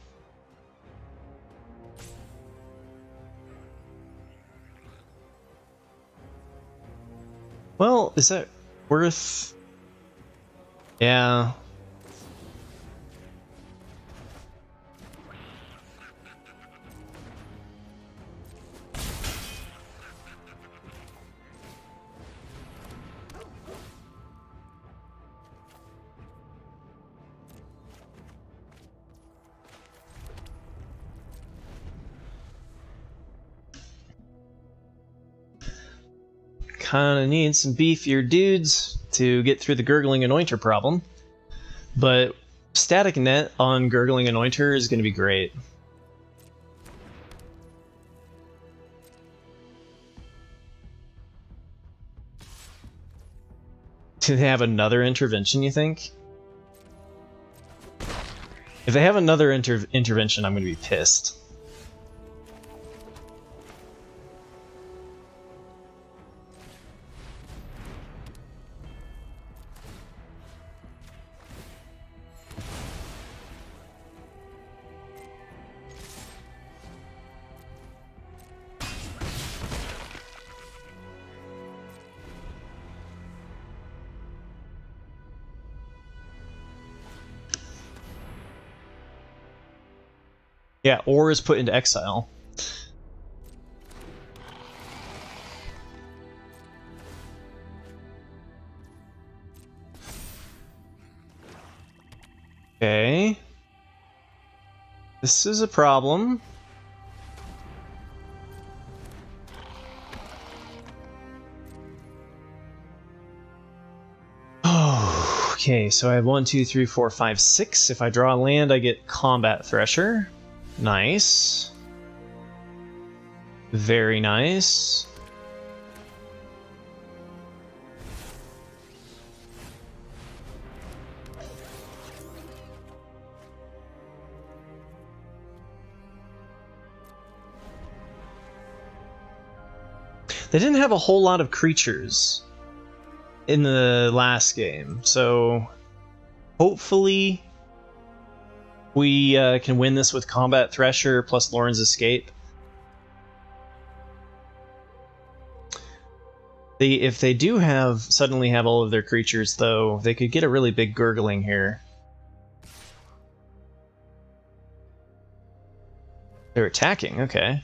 Well, is that worth? Yeah. Kinda need some beefier dudes to get through the Gurgling Anointer problem. But Static Net on Gurgling Anointer is going to be great. Do they have another intervention, you think? If they have another intervention, I'm going to be pissed. Yeah, or is put into exile. Okay. This is a problem. Oh, okay, so I have 1, 2, 3, 4, 5, 6. If I draw a land, I get Combat Thresher. Nice. Very nice. They didn't have a whole lot of creatures in the last game, so hopefully we can win this with Combat Thresher plus Lauren's Escape. If they do suddenly have all of their creatures, though, they could get a really big gurgling here. They're attacking, okay.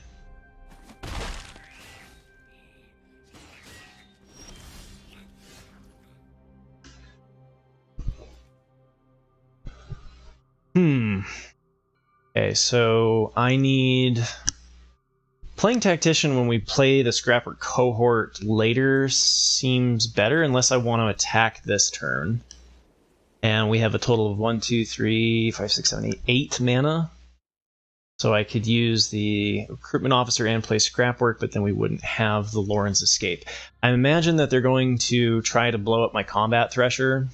Okay, so I need... Playing Tactician when we play the Scrapper cohort later seems better, unless I want to attack this turn. And we have a total of 1, 2, 3, 5, 6, 7, 8, 8 mana. So I could use the Recruitment Officer and play Scrapwork, but then we wouldn't have the Lauren's Escape. I imagine that they're going to try to blow up my Combat Thresher.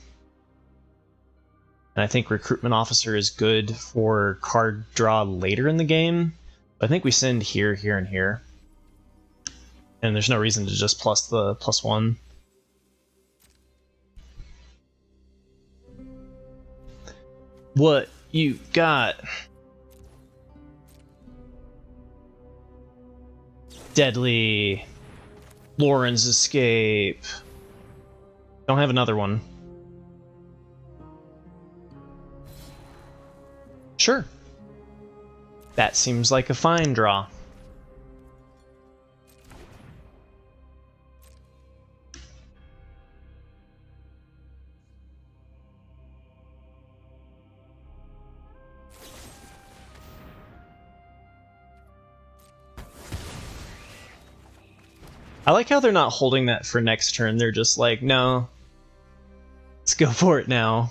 And I think Recruitment Officer is good for card draw later in the game. I think we send here, here, and here. And there's no reason to just plus the +1. What you got? Deadly. Lauren's Escape. Don't have another one. Sure. That seems like a fine draw. I like how they're not holding that for next turn. They're just like, no, let's go for it now.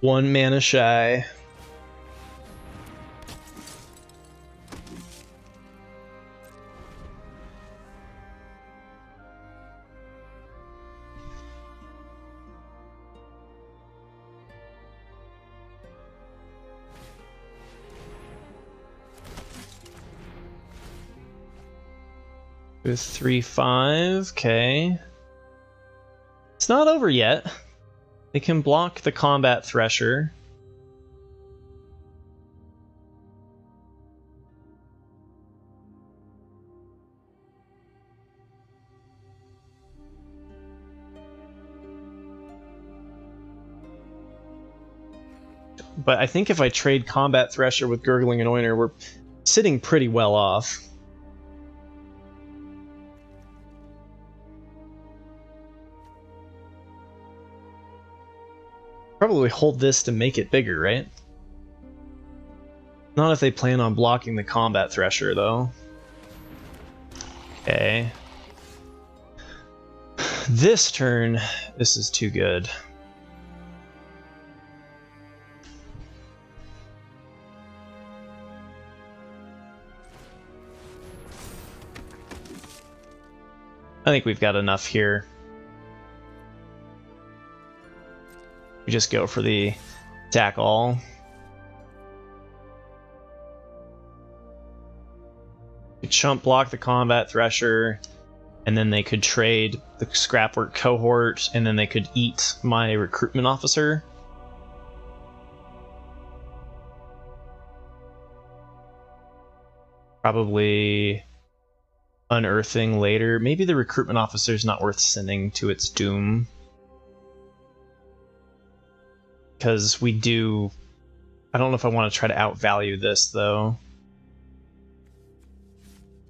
One mana shy. With 3/5, okay. It's not over yet. They can block the Combat Thresher. But I think if I trade Combat Thresher with Gurgling Annoyer, we're sitting pretty well off. Probably hold this to make it bigger, right? Not if they plan on blocking the Combat Thresher, though. Okay. This turn, this is too good. I think we've got enough here. We just go for the attack all. You chump block the Combat Thresher, and then they could trade the Scrapwork cohort, and then they could eat my Recruitment Officer. Probably unearthing later. Maybe the recruitment officer is not worth sending to its doom. Because we do... I don't know if I want to try to outvalue this, though.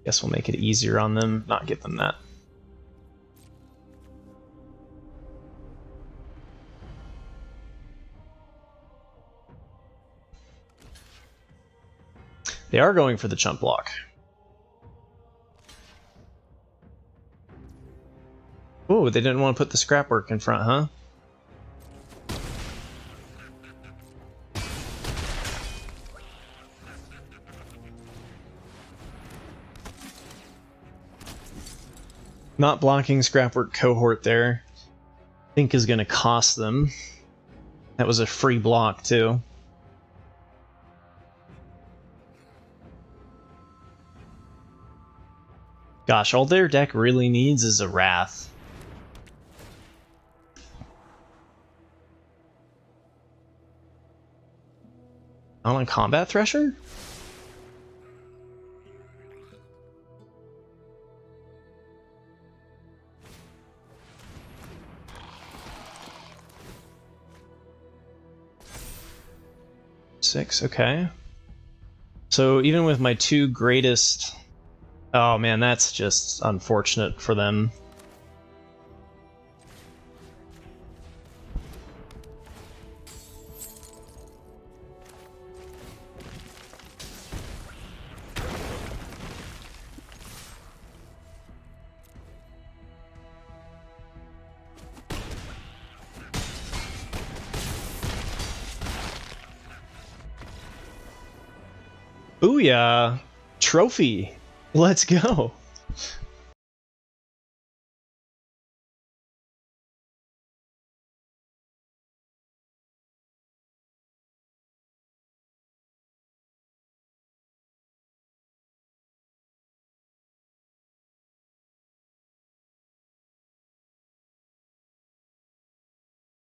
Guess we'll make it easier on them, not give them that. They are going for the chump block. Oh, they didn't want to put the scrap work in front, huh? Not blocking scrapwork cohort there, I think is going to cost them. That was a free block, too. Gosh, all their deck really needs is a Wrath. On a Combat Thresher? Six, okay. So even with my two greatest... Oh man, that's just unfortunate for them. Booyah! Trophy! Let's go!